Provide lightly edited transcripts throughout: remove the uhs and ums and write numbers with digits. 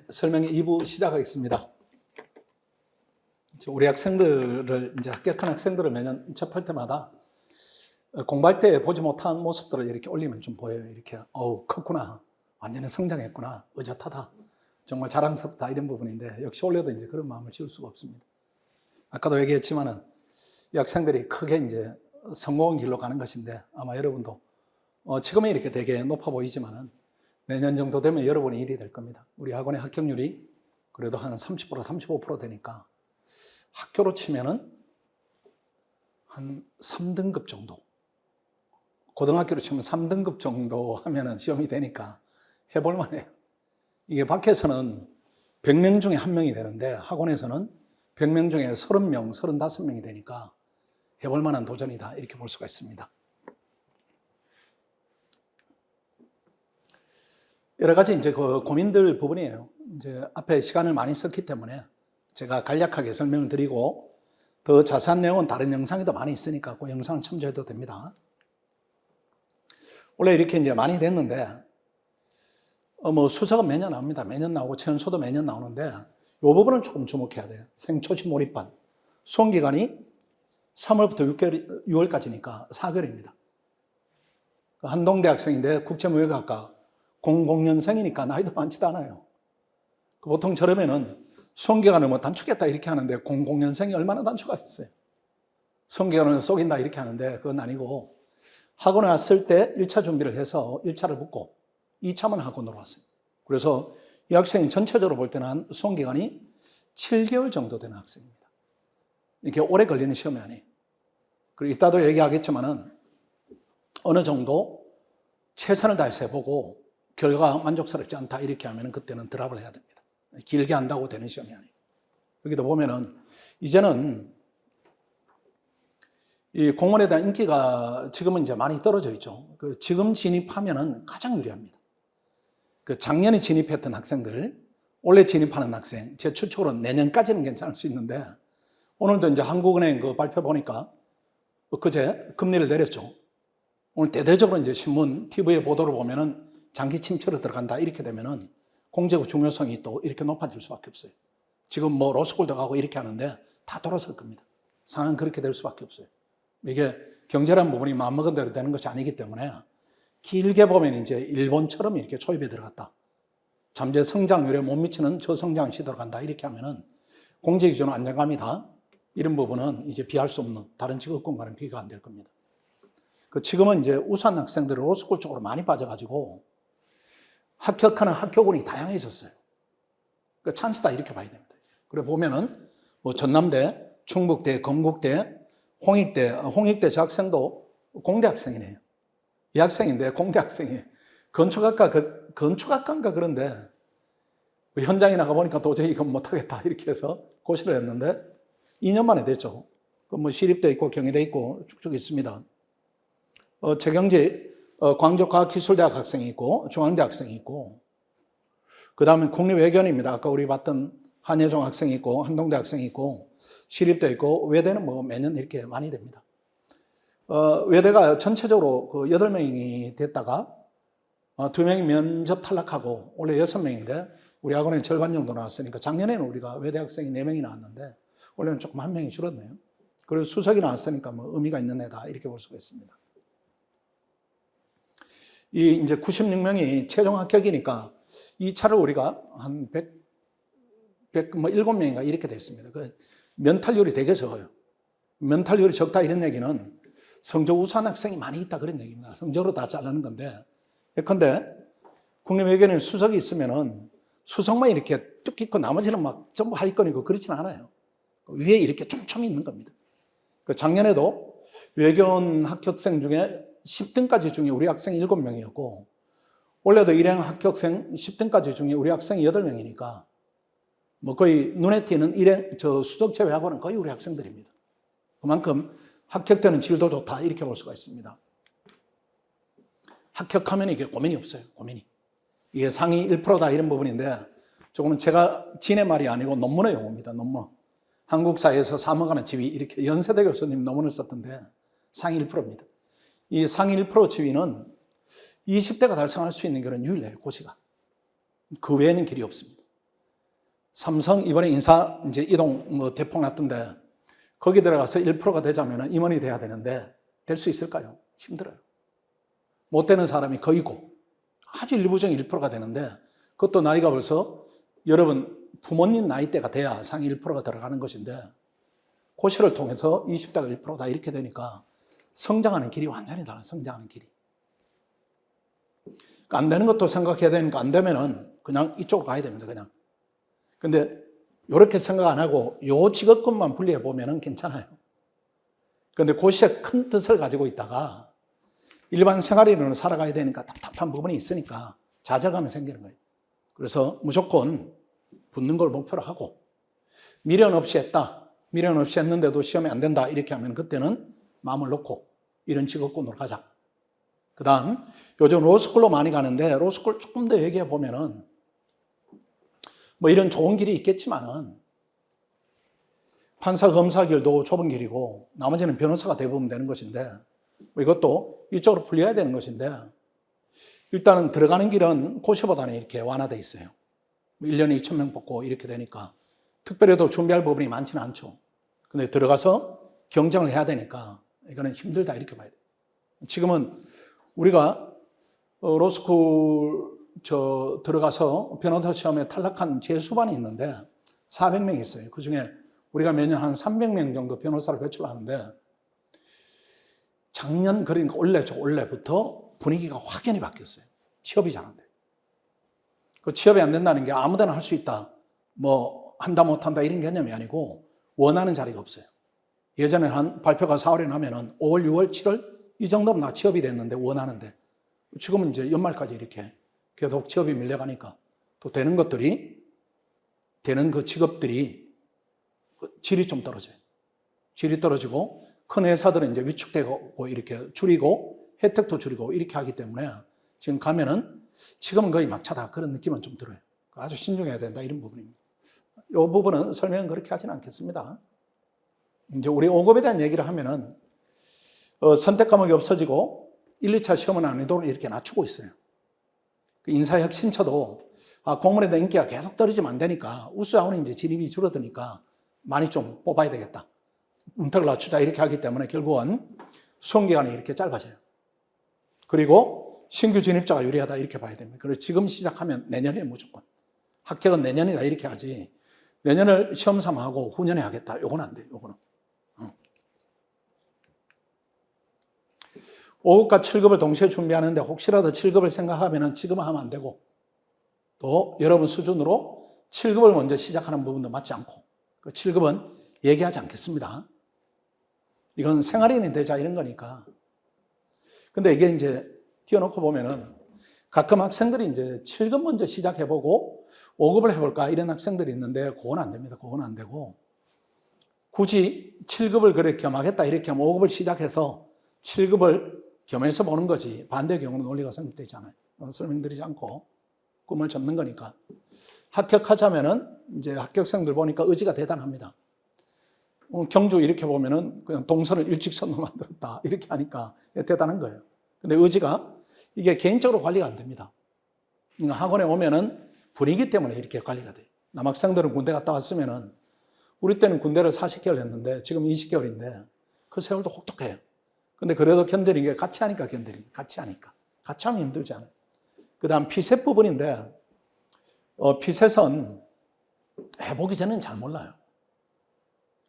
설명의 2부 시작하겠습니다. 우리 학생들을, 이제 합격한 학생들을 매년 접할 때마다 공부할 때 보지 못한 모습들을 이렇게 올리면 좀 보여요. 이렇게, 어우, 컸구나. 완전히 성장했구나. 의젓하다. 정말 자랑스럽다. 이런 부분인데, 역시 올려도 이제 그런 마음을 지울 수가 없습니다. 아까도 얘기했지만은, 이 학생들이 크게 이제 성공의 길로 가는 것인데, 아마 여러분도, 지금은 이렇게 되게 높아 보이지만은, 내년 정도 되면 여러분의 일이 될 겁니다. 우리 학원의 합격률이 그래도 한 30%, 35% 되니까, 학교로 치면은 한 3등급 정도. 고등학교로 치면 3등급 정도 하면은 시험이 되니까 해볼 만해요. 이게 밖에서는 100명 중에 1명이 되는데 학원에서는 100명 중에 30명, 35명이 되니까 해볼 만한 도전이다. 이렇게 볼 수가 있습니다. 여러 가지 이제 그 고민들 부분이에요. 이제 앞에 시간을 많이 썼기 때문에 제가 간략하게 설명을 드리고 더 자세한 내용은 다른 영상에도 많이 있으니까 그 영상을 참조해도 됩니다. 원래 이렇게 이제 많이 됐는데, 수석은 매년 나옵니다. 매년 나오고 최연소도 매년 나오는데, 이 부분은 조금 주목해야 돼요. 생초시 몰입반. 수험기간이 3월부터 6월까지니까 4개월입니다. 한동대학생인데 국제무역학과 00년생이니까 나이도 많지도 않아요. 보통 저러면은 수험기간을 뭐 단축했다 이렇게 하는데 00년생이 얼마나 단축하겠어요? 수험기간을 속인다 이렇게 하는데 그건 아니고 학원에 왔을 때 1차 준비를 해서 1차를 붙고 2차만 학원으로 왔어요. 그래서 이 학생이 전체적으로 볼 때는 한 수험기간이 7개월 정도 되는 학생입니다. 이렇게 오래 걸리는 시험이 아니에요. 그리고 이따도 얘기하겠지만은 어느 정도 최선을 다해서 해보고 결과가 만족스럽지 않다 이렇게 하면은 그때는 드랍을 해야 됩니다. 길게 한다고 되는 시험이 아니에요. 여기도 보면은 이제는 이 공무원에 대한 인기가 지금은 이제 많이 떨어져 있죠. 지금 진입하면은 가장 유리합니다. 작년에 진입했던 학생들, 올해 진입하는 학생, 제 추측으로는 내년까지는 괜찮을 수 있는데, 오늘도 이제 한국은행 그 발표 보니까, 그제 금리를 내렸죠. 오늘 대대적으로 이제 신문, TV의 보도를 보면은 장기 침체로 들어간다 이렇게 되면은 공제의 중요성이 또 이렇게 높아질 수밖에 없어요. 지금 뭐 로스쿨도 가고 이렇게 하는데 다 돌아설 겁니다. 상황은 그렇게 될 수밖에 없어요. 이게 경제라는 부분이 마음먹은 대로 되는 것이 아니기 때문에 길게 보면 이제 일본처럼 이렇게 초입에 들어갔다. 잠재 성장률에 못 미치는 저성장 시도로 간다. 이렇게 하면은 공제 기준 안정감이다. 이런 부분은 이제 비할 수 없는 다른 직업군과는 비교가 안 될 겁니다. 지금은 이제 우수한 학생들을 로스쿨 쪽으로 많이 빠져가지고 합격하는 학교군이 다양해졌어요. 찬스다 이렇게 봐야 됩니다. 그래 보면은 뭐 전남대, 충북대, 건국대, 홍익대 저 학생도 공대 학생이네요. 이 학생인데 공대 학생이 건축학과인가 그런데 현장에 나가보니까 도저히 이건 못하겠다 이렇게 해서 고시를 했는데 2년 만에 됐죠. 뭐 시립대 있고 경희대 있고 쭉쭉 있습니다. 최경지 광주과학기술대학 학생이 있고 중앙대 학생이 있고 그 다음에 국립외견입니다. 아까 우리 봤던 한예종 학생이 있고 한동대 학생이 있고 시립대 있고 외대는 뭐 매년 이렇게 많이 됩니다. 외대가 전체적으로 그 8명이 됐다가 2명이 면접 탈락하고 원래 6명인데 우리 학원에 절반 정도 나왔으니까 작년에는 우리가 외대 학생이 4명이 나왔는데 원래는 조금 1명이 줄었네요. 그리고 수석이 나왔으니까 뭐 의미가 있는 애다 이렇게 볼 수가 있습니다. 이 이제 96명이 최종 합격이니까 이 차를 우리가 한 7명인가 이렇게 됐습니다. 면탈률이 되게 적어요. 면탈률이 적다 이런 얘기는 성적 우수한 학생이 많이 있다 그런 얘기입니다. 성적으로 다 자르는 건데 예컨대 국립외견에 수석이 있으면은 수석만 이렇게 뚝 있고 나머지는 막 전부 하위권이고 그렇진 않아요. 위에 이렇게 촘촘히 있는 겁니다. 작년에도 외견 합격생 중에 10등까지 중에 우리 학생이 7명이었고 올해도 일행 합격생 10등까지 중에 우리 학생이 8명이니까 뭐 거의 눈에 띄는 수석 제외하고는 거의 우리 학생들입니다. 그만큼 합격되는 질도 좋다 이렇게 볼 수가 있습니다. 합격하면 이게 고민이 없어요. 고민이. 이게 상위 1%다 이런 부분인데 조금은 제가 진의 말이 아니고 논문의 용어입니다. 논문. 한국사에서 사먹하는 지위 이렇게 연세대 교수님 논문을 썼던데 상위 1%입니다. 이 상위 1% 지위는 20대가 달성할 수 있는 길은 유일해요. 고시가. 그 외에는 길이 없습니다. 삼성 이번에 인사 이제 이동 대폭 났던데 거기 들어가서 1%가 되자면 임원이 돼야 되는데 될 수 있을까요? 힘들어요. 못 되는 사람이 거의고 아주 일부 중 1%가 되는데 그것도 나이가 벌써 여러분 부모님 나이대가 돼야 상위 1%가 들어가는 것인데 고시를 통해서 20대가 1%다 이렇게 되니까 성장하는 길이 완전히 달라요. 성장하는 길이. 그러니까 안 되는 것도 생각해야 되니까 안 되면은 그냥 이쪽으로 가야 됩니다. 그냥. 근데 이렇게 생각 안 하고 요 직업군만 분리해 보면은 괜찮아요. 그런데 고시의 큰 뜻을 가지고 있다가 일반 생활인으로 살아가야 되니까 답답한 부분이 있으니까 좌절감이 생기는 거예요. 그래서 무조건 붙는 걸 목표로 하고 미련 없이 했다. 미련 없이 했는데도 시험이 안 된다. 이렇게 하면 그때는 마음을 놓고 이런 직업군으로 가자. 그 다음 요즘 로스쿨로 많이 가는데 로스쿨 조금 더 얘기해 보면은 뭐 이런 좋은 길이 있겠지만은 판사 검사 길도 좁은 길이고 나머지는 변호사가 대부분 되는 것인데 뭐 이것도 이쪽으로 풀려야 되는 것인데 일단은 들어가는 길은 고시보다는 이렇게 완화되어 있어요. 1년에 2,000명 뽑고 이렇게 되니까 특별히 더 준비할 부분이 많지는 않죠. 근데 들어가서 경쟁을 해야 되니까 이거는 힘들다 이렇게 봐야 돼요. 지금은 우리가 로스쿨 들어가서 변호사 시험에 탈락한 재수반이 있는데 400명이 있어요. 그중에 우리가 매년 한 300명 정도 변호사를 배출하는데 작년 그러니까 올해부터 분위기가 확연히 바뀌었어요. 취업이 잘 안 돼요. 그 취업이 안 된다는 게 아무데나 할 수 있다. 뭐 한다 못한다 이런 개념이 아니고 원하는 자리가 없어요. 예전에 한 발표가 4월에 나면은 5월, 6월, 7월 이 정도면 나 취업이 됐는데 원하는데 지금은 이제 연말까지 이렇게 계속 취업이 밀려가니까 또 되는 것들이 되는 그 직업들이 질이 좀 떨어져요. 질이 떨어지고 큰 회사들은 이제 위축되고 이렇게 줄이고 혜택도 줄이고 이렇게 하기 때문에 지금 가면은 지금은 거의 막차다 그런 느낌은 좀 들어요. 아주 신중해야 된다 이런 부분입니다. 이 부분은 설명은 그렇게 하지는 않겠습니다. 이제 우리 5급에 대한 얘기를 하면은 선택 과목이 없어지고 1, 2차 시험은 난이도를 이렇게 낮추고 있어요. 인사혁신처도 공무원에 대한 인기가 계속 떨어지면 안 되니까 우수자원이 이제 진입이 줄어드니까 많이 좀 뽑아야 되겠다. 문턱을 낮추자 이렇게 하기 때문에 결국은 수험기간이 이렇게 짧아져요. 그리고 신규 진입자가 유리하다 이렇게 봐야 됩니다. 그래서 지금 시작하면 내년에 무조건. 합격은 내년이다 이렇게 하지 내년을 시험 삼아 하고 후년에 하겠다. 요건 안 돼요. 요거는. 5급과 7급을 동시에 준비하는데 혹시라도 7급을 생각하면 지금 하면 안 되고 또 여러분 수준으로 7급을 먼저 시작하는 부분도 맞지 않고 7급은 얘기하지 않겠습니다. 이건 생활인이 되자 이런 거니까. 근데 이게 이제 띄워놓고 보면은 가끔 학생들이 이제 7급 먼저 시작해보고 5급을 해볼까 이런 학생들이 있는데 그건 안 됩니다. 그건 안 되고 굳이 7급을 그래 겸하겠다 이렇게 하면 5급을 시작해서 7급을 겸해서 보는 거지 반대의 경우는 논리가 성립되지 않아요. 설명드리지 않고 꿈을 접는 거니까. 합격하자면은 이제 합격생들 보니까 의지가 대단합니다. 경주 이렇게 보면은 그냥 동선을 일직선으로 만들었다 이렇게 하니까 대단한 거예요. 근데 의지가 이게 개인적으로 관리가 안 됩니다. 그러니까 학원에 오면은 분위기 때문에 이렇게 관리가 돼요. 남학생들은 군대 갔다 왔으면은 우리 때는 군대를 40개월 했는데 지금 20개월인데 그 세월도 혹독해요. 근데 그래도 견디는 게 같이 하니까 견디는 거예요. 같이 하니까. 같이 하면 힘들지 않아요. 그 다음 피셋 부분인데 피셋은 해보기 전에는 잘 몰라요.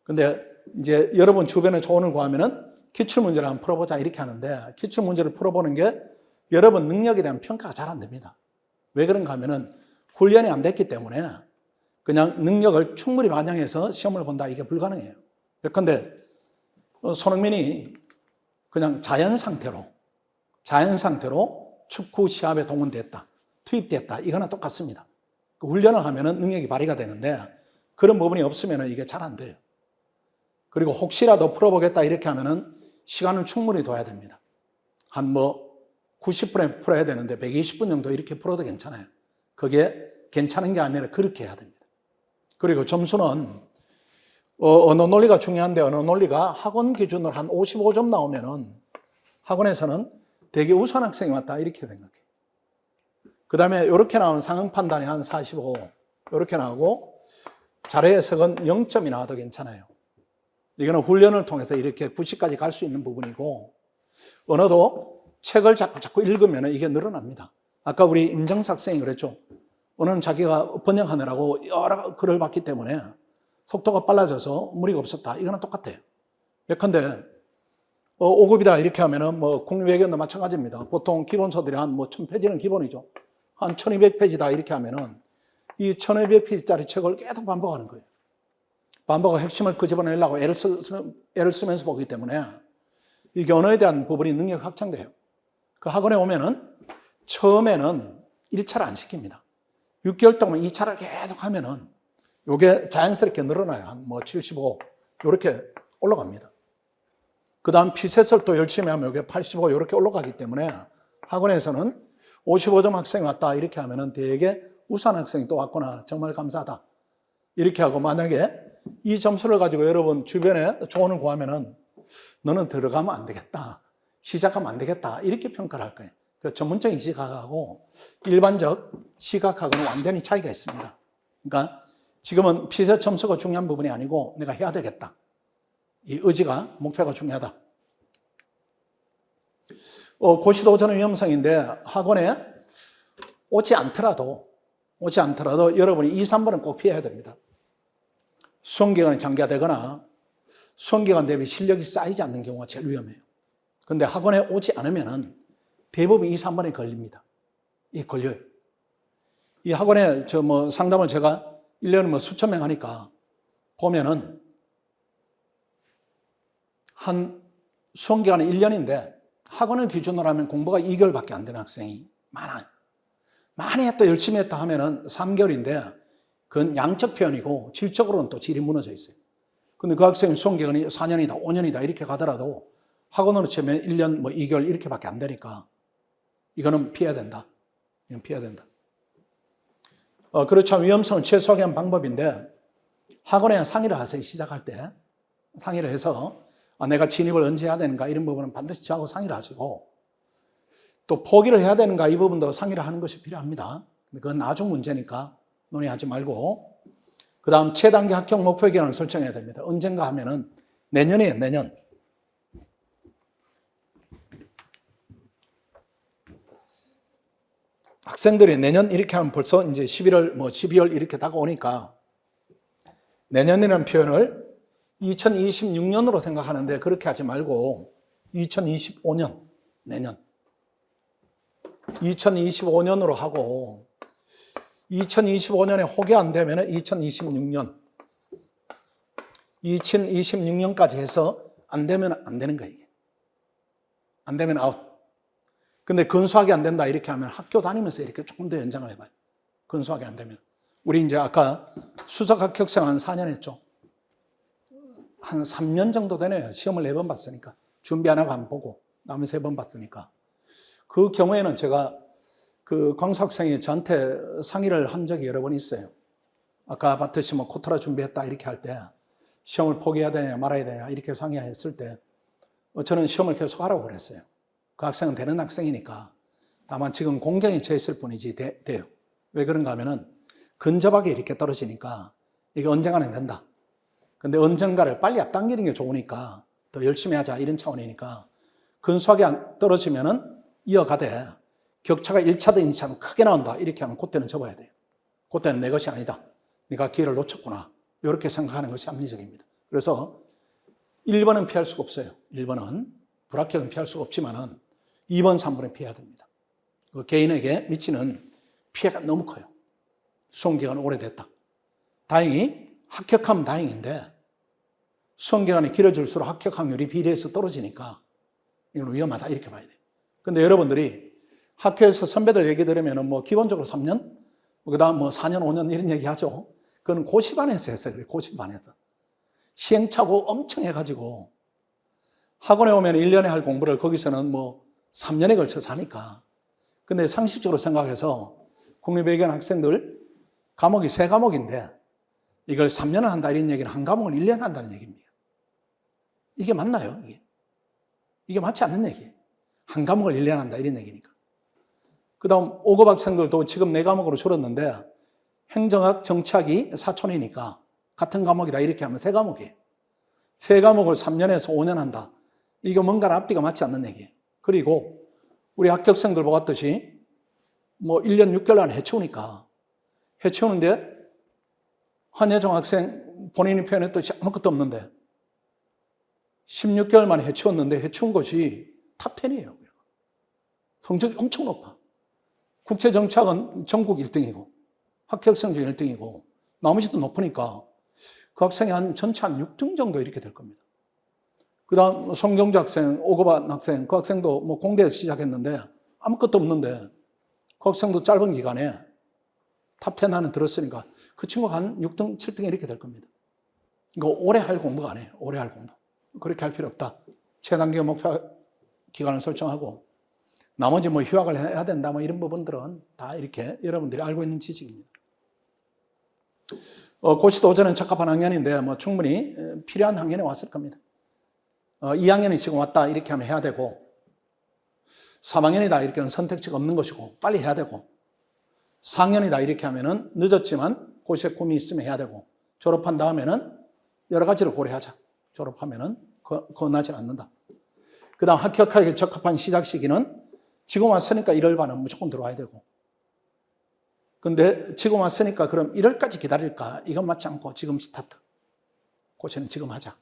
근데 이제 여러분 주변에 조언을 구하면은 기출문제를 한번 풀어보자 이렇게 하는데 기출문제를 풀어보는 게 여러분 능력에 대한 평가가 잘 안 됩니다. 왜 그런가 하면은 훈련이 안 됐기 때문에 그냥 능력을 충분히 반영해서 시험을 본다 이게 불가능해요. 그런데 손흥민이 그냥 자연 상태로 축구 시합에 동원됐다, 투입됐다 이거나 똑같습니다. 훈련을 하면은 능력이 발휘가 되는데 그런 부분이 없으면은 이게 잘 안 돼요. 그리고 혹시라도 풀어보겠다 이렇게 하면은 시간을 충분히 둬야 됩니다. 한 90분에 풀어야 되는데 120분 정도 이렇게 풀어도 괜찮아요. 그게 괜찮은 게 아니라 그렇게 해야 됩니다. 그리고 점수는 언어 논리가 중요한데 언어 논리가 학원 기준으로 한 55점 나오면은 학원에서는 되게 우수한 학생이 왔다 이렇게 생각해요. 그 다음에 이렇게 나오면 상응 판단이 한 45 이렇게 나오고 자료 해석은 0점이 나와도 괜찮아요. 이거는 훈련을 통해서 이렇게 90까지 갈 수 있는 부분이고, 언어도 책을 자꾸 읽으면 이게 늘어납니다. 아까 우리 임정사 학생이 그랬죠. 언어는 자기가 번역하느라고 여러 글을 봤기 때문에 속도가 빨라져서 무리가 없었다. 이거는 똑같아요. 예컨대 5급이다 이렇게 하면은 뭐 국립외교도 마찬가지입니다. 보통 기본서들이 한 1000페이지는 기본이죠. 한 1200페이지다 이렇게 하면은 이 1200페이지짜리 책을 계속 반복하는 거예요. 반복하고 핵심을 끄집어내려고 애를 쓰면서 보기 때문에 이게 언어에 대한 부분이 능력이 확장돼요. 그 학원에 오면은 처음에는 1차를 안 시킵니다. 6개월 동안 2차를 계속 하면은 이게 자연스럽게 늘어나요. 한 75 이렇게 올라갑니다. 그 다음 피셋을 또 열심히 하면 이게 85 이렇게 올라가기 때문에 학원에서는 55점 학생이 왔다 이렇게 하면은 되게 우수한 학생이 또 왔구나 정말 감사하다 이렇게 하고, 만약에 이 점수를 가지고 여러분 주변에 조언을 구하면은 너는 들어가면 안 되겠다, 시작하면 안 되겠다 이렇게 평가를 할 거예요. 그 전문적인 시각하고 일반적 시각하고는 완전히 차이가 있습니다. 그러니까 지금은 피셋 점수가 중요한 부분이 아니고 내가 해야 되겠다, 이 의지가, 목표가 중요하다. 고시도전의 위험성인데 학원에 오지 않더라도 여러분이 2, 3번은 꼭 피해야 됩니다. 수험기간이 장기화되거나 수험기간 대비 실력이 쌓이지 않는 경우가 제일 위험해요. 그런데 학원에 오지 않으면은 대부분 2, 3번에 걸립니다. 걸려요. 이 학원에 상담을 제가 1년에 수천 명 하니까 보면은 한 수험기간은 1년인데 학원을 기준으로 하면 공부가 2개월밖에 안 되는 학생이 많아요. 많이 했다, 열심히 했다 하면은 3개월인데 그건 양적 표현이고 질적으로는 또 질이 무너져 있어요. 근데 그 학생은 수험기간이 4년이다, 5년이다 이렇게 가더라도 학원으로 치면 1년 2개월 이렇게밖에 안 되니까 이거는 피해야 된다. 이건 피해야 된다. 그렇죠. 위험성을 최소화하기 위한 방법인데 학원에 상의를 하세요. 시작할 때 상의를 해서 내가 진입을 언제 해야 되는가 이런 부분은 반드시 저하고 상의를 하시고, 또 포기를 해야 되는가 이 부분도 상의를 하는 것이 필요합니다. 근데 그건 나중 문제니까 논의하지 말고, 그 다음 최단기 합격 목표 기간을 설정해야 됩니다. 언젠가 하면은 내년이에요, 내년. 학생들이 내년 이렇게 하면 벌써 이제 11월, 12월 이렇게 다가오니까 내년이라는 표현을 2026년으로 생각하는데 그렇게 하지 말고 2025년, 내년. 2025년으로 하고 2025년에 혹이 안 되면 2026년, 2026년까지 해서 안 되면 안 되는 거예요. 안 되면 아웃. 근데 근소하게 안 된다 이렇게 하면 학교 다니면서 이렇게 조금 더 연장을 해봐요. 근소하게 안 되면. 우리 이제 아까 수석 합격생 한 4년 했죠. 한 3년 정도 되네요. 시험을 4번 봤으니까. 준비 안 하고 안 보고 남은 3번 봤으니까. 그 경우에는 제가 그 강사 학생이 저한테 상의를 한 적이 여러 번 있어요. 아까 봤듯이 코트라 준비했다 이렇게 할 때 시험을 포기해야 되냐 말아야 되냐 이렇게 상의했을 때 저는 시험을 계속 하라고 그랬어요. 그 학생은 되는 학생이니까. 다만 지금 공경이 처했을 뿐이지 돼요. 왜 그런가 하면은 근접하게 이렇게 떨어지니까 이게 언젠가는 된다. 근데 언젠가를 빨리 앞당기는 게 좋으니까 더 열심히 하자 이런 차원이니까 근소하게 떨어지면은 이어가되 격차가 1차든 2차든 크게 나온다 이렇게 하면 그때는 접어야 돼요. 그때는 내 것이 아니다. 네가 기회를 놓쳤구나. 이렇게 생각하는 것이 합리적입니다. 그래서 1번은 피할 수가 없어요. 1번은 불합격은 피할 수가 없지만은 2번, 3번은 피해야 됩니다. 그 개인에게 미치는 피해가 너무 커요. 수험기간이 오래됐다. 다행히 합격하면 다행인데 수험기간이 길어질수록 합격 확률이 비례해서 떨어지니까 이건 위험하다 이렇게 봐야 돼요. 근데 여러분들이 학교에서 선배들 얘기 들으면 기본적으로 3년, 그 다음 4년, 5년 이런 얘기 하죠. 그건 고시반에서 했어요. 그래, 고시반에서. 시행착오 엄청 해가지고 학원에 오면 1년에 할 공부를 거기서는 3년에 걸쳐서 하니까. 근데 상식적으로 생각해서 국립외교원 학생들 과목이 3과목인데 이걸 3년을 한다 이런 얘기는 한 과목을 1년 한다는 얘기입니다. 이게 맞나요? 이게 맞지 않는 얘기예요. 한 과목을 1년 한다 이런 얘기니까. 그 다음 5급 학생들도 지금 4과목으로 줄었는데 행정학, 정치학이 4촌이니까 같은 과목이다 이렇게 하면 세 과목이에요. 세 과목을 3년에서 5년 한다. 이게 뭔가 앞뒤가 맞지 않는 얘기예요. 그리고 우리 합격생들 보았듯이 뭐 1년 6개월 안에 해치우니까 해치우는데 한예종 학생 본인이 표현했듯이 아무것도 없는데 16개월 만에 해치웠는데 해치운 것이 탑10이에요. 성적이 엄청 높아. 국제정치학은 전국 1등이고 합격생 중 1등이고 나머지도 높으니까 그 학생이 전체 한 6등 정도 이렇게 될 겁니다. 그 다음 송경주 학생, 오고반 학생, 그 학생도 뭐 공대에서 시작했는데 아무것도 없는데 그 학생도 짧은 기간에 탑10 안에 들었으니까 그 친구가 한 6등, 7등 이렇게 될 겁니다. 이거 오래 할 공부가 아니에요. 오래 할 공부. 그렇게 할 필요 없다. 최단기 목표 기간을 설정하고 나머지 뭐 휴학을 해야 된다 뭐 이런 부분들은 다 이렇게 여러분들이 알고 있는 지식입니다. 고시 도전은 적합한 학년인데 뭐 충분히 필요한 학년에 왔을 겁니다. 2학년이 지금 왔다 이렇게 하면 해야 되고 3학년이다 이렇게 하면 선택지가 없는 것이고 빨리 해야 되고 4학년이다 이렇게 하면은 늦었지만 고시에 꿈이 있으면 해야 되고 졸업한 다음에는 여러 가지를 고려하자. 졸업하면은 권하지 않는다. 그 다음 합격하기 적합한 시작 시기는 지금 왔으니까 1월 반은 무조건 들어와야 되고 근데 지금 왔으니까 그럼 1월까지 기다릴까? 이건 맞지 않고 지금 스타트. 고시는 지금 하자.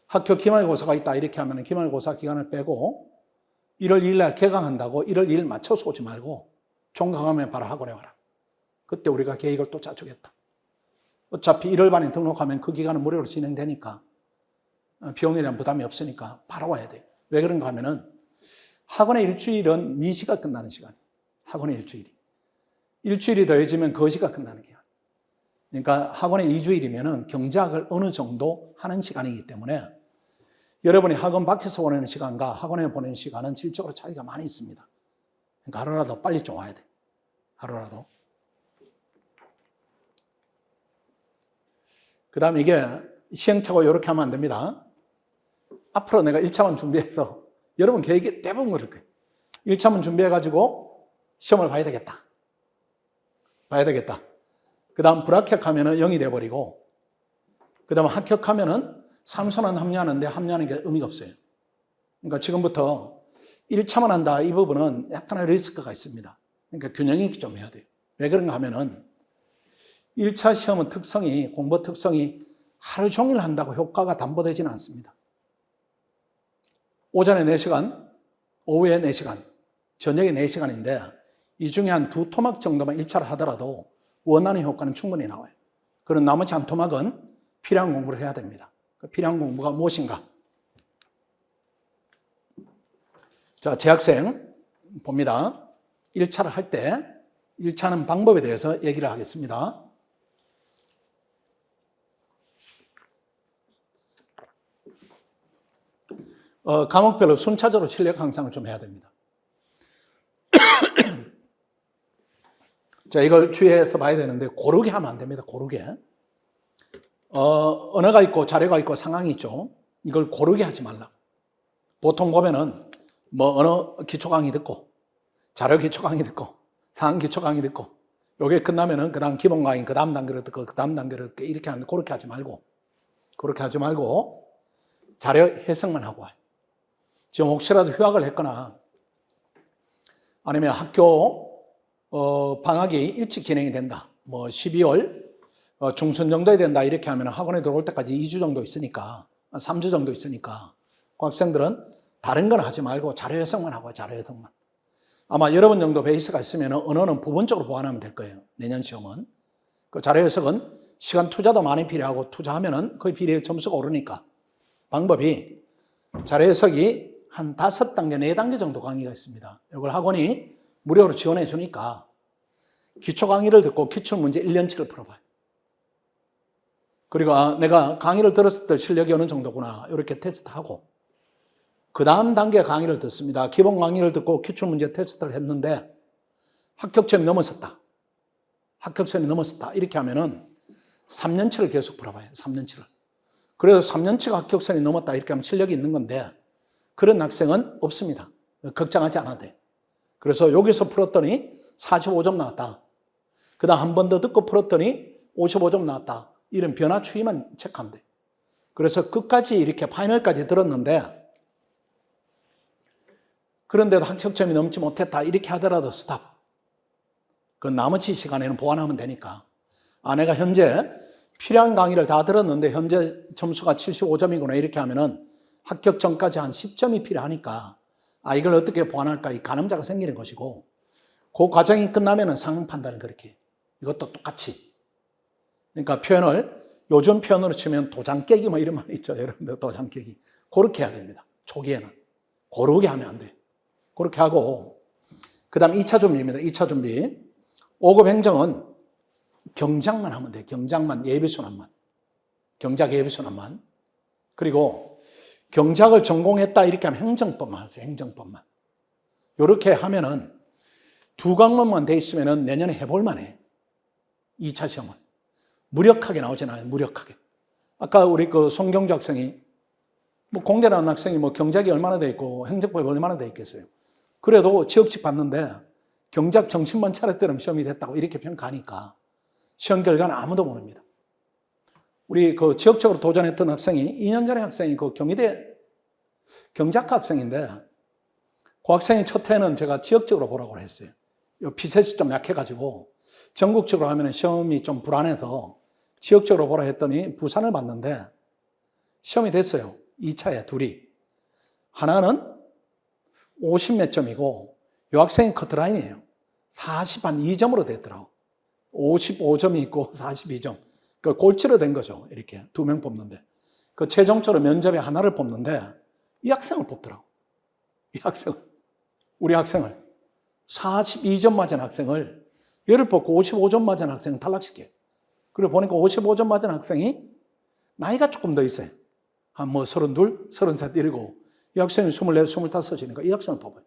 학교 기말고사가 있다 이렇게 하면 기말고사 기간을 빼고 1월 2일 날 개강한다고 1월 2일 맞춰서 오지 말고 종강하면 바로 학원에 와라. 그때 우리가 계획을 또 짜주겠다. 어차피 1월 반에 등록하면 그 기간은 무료로 진행되니까 비용에 대한 부담이 없으니까 바로 와야 돼요. 왜 그런가 하면은 학원의 일주일은 미시가 끝나는 시간이에요. 학원의 일주일이. 일주일이 더해지면 거시가 끝나는 기간. 그러니까 학원의 2주일이면은 경제학을 어느 정도 하는 시간이기 때문에 여러분이 학원 밖에서 보내는 시간과 학원에 보내는 시간은 질적으로 차이가 많이 있습니다. 그러니까 하루라도 빨리 좀 와야 돼. 하루라도. 그 다음에 이게 시행착오 이렇게 하면 안 됩니다. 앞으로 내가 1차원 준비해서 여러분 계획이 대부분 그럴 거예요. 1차원 준비해가지고 시험을 봐야 되겠다. 봐야 되겠다. 그 다음 불합격하면 0이 돼버리고 그 다음 합격하면 3선은 합류하는데 합류하는 게 의미가 없어요. 그러니까 지금부터 1차만 한다 이 부분은 약간의 리스크가 있습니다. 그러니까 균형 있게 좀 해야 돼요. 왜 그런가 하면은 1차 시험은 특성이 공부 특성이 하루 종일 한다고 효과가 담보되지는 않습니다. 오전에 4시간, 오후에 4시간, 저녁에 4시간인데 이 중에 한 2토막 정도만 1차를 하더라도 원하는 효과는 충분히 나와요. 그런 나머지 한 토막은 필요한 공부를 해야 됩니다. 그 필요한 공부가 무엇인가? 자, 재학생 봅니다. 1차를 할 때 1차는 방법에 대해서 얘기를 하겠습니다. 과목별로 순차적으로 실력 향상을 좀 해야 됩니다. 자, 이걸 주의해서 봐야 되는데 고르게 하면 안 됩니다. 고르게. 언어가 있고 자료가 있고 상황이 있죠. 이걸 고르게 하지 말라고. 보통 보면은 뭐 언어 기초 강의 듣고 자료 기초 강의 듣고 상황 기초 강의 듣고 요게 끝나면은 그다음 기본 강의 그다음 단계를 듣고 그다음 단계를 듣고 이렇게 하는데 그렇게 하지 말고 자료 해석만 하고 와요. 지금 혹시라도 휴학을 했거나 아니면 학교 방학이 일찍 진행이 된다. 뭐 12월 중순 정도에 된다. 이렇게 하면 학원에 들어올 때까지 2주 정도 있으니까 3주 정도 있으니까 그 학생들은 다른 건 하지 말고 자료 해석만 하고 자료 해석만. 아마 여러분 정도 베이스가 있으면 언어는 부분적으로 보완하면 될 거예요. 내년 시험은. 그 자료 해석은 시간 투자도 많이 필요하고 투자하면은 거의 비례 점수가 오르니까 방법이 자료 해석이 한 5단계, 4단계 정도 강의가 있습니다. 이걸 학원이 무료로 지원해 주니까 기초 강의를 듣고 기출문제 1년치를 풀어봐요. 그리고 내가 강의를 들었을 때 실력이 어느 정도구나 이렇게 테스트하고 그 다음 단계 강의를 듣습니다. 기본 강의를 듣고 기출문제 테스트를 했는데 합격점이 넘었었다. 합격선이 넘었었다. 이렇게 하면은 3년치를 계속 풀어봐요. 3년치를. 그래서 3년치가 합격선이 넘었다. 이렇게 하면 실력이 있는 건데 그런 학생은 없습니다. 걱정하지 않아도 돼요. 그래서 여기서 풀었더니 45점 나왔다. 그 다음 한 번 더 듣고 풀었더니 55점 나왔다. 이런 변화 추이만 체크하면 돼. 그래서 끝까지 이렇게 파이널까지 들었는데 그런데도 합격점이 넘지 못했다 이렇게 하더라도 스탑. 그 나머지 시간에는 보완하면 되니까. 내가 현재 필요한 강의를 다 들었는데 현재 점수가 75점이구나 이렇게 하면은 합격 전까지 한 10점이 필요하니까 이걸 어떻게 보완할까 이 가늠자가 생기는 것이고 그 과정이 끝나면은 상응 판단을 그렇게 해요. 이것도 똑같이. 그러니까 표현을 요즘 표현으로 치면 도장 깨기 뭐 이런 말 있죠. 여러분들 도장 깨기. 그렇게 해야 됩니다. 초기에는. 고르게 하면 안 돼. 그렇게 하고 그 다음 2차 준비입니다. 2차 준비. 5급 행정은 경작만 하면 돼. 경작만, 예비순환만. 경작 예비순환만. 그리고 경작을 전공했다 이렇게 하면 행정법만 하세요. 행정법만. 이렇게 하면은 2과목만 돼 있으면은 내년에 해볼 만해. 2차 시험은. 무력하게 나오진 않아요. 무력하게. 아까 우리 그 송경주 학생이 공대 나온 학생이 경작이 얼마나 돼 있고 행정법이 얼마나 돼 있겠어요. 그래도 지역식 봤는데 경작 정신만 차렸더니 시험이 됐다고 이렇게 평가하니까 시험 결과는 아무도 모릅니다. 우리 그 지역적으로 도전했던 학생이 2년 전에 학생이 그 경희대 경작과 학생인데 그 학생이 첫 해는 제가 지역적으로 보라고 했어요. 피셋이 좀 약해가지고 전국적으로 하면 시험이 좀 불안해서 지역적으로 보라 했더니 부산을 봤는데 시험이 됐어요. 2차에 둘이. 하나는 50몇 점이고 이 학생이 커트라인이에요. 42점으로 됐더라고. 55점이 있고 42점. 그 골치로 된 거죠. 이렇게 2명 뽑는데. 그 최종적으로 면접에 하나를 뽑는데 이 학생을 뽑더라고. 이 학생을. 우리 학생을. 42점 맞은 학생을 얘를 뽑고 55점 맞은 학생을 탈락시켜요. 그리고 보니까 55점 맞은 학생이 나이가 조금 더 있어요. 한 32, 33 이러고 이 학생이 24, 25이니까 이 학생을 뽑아요.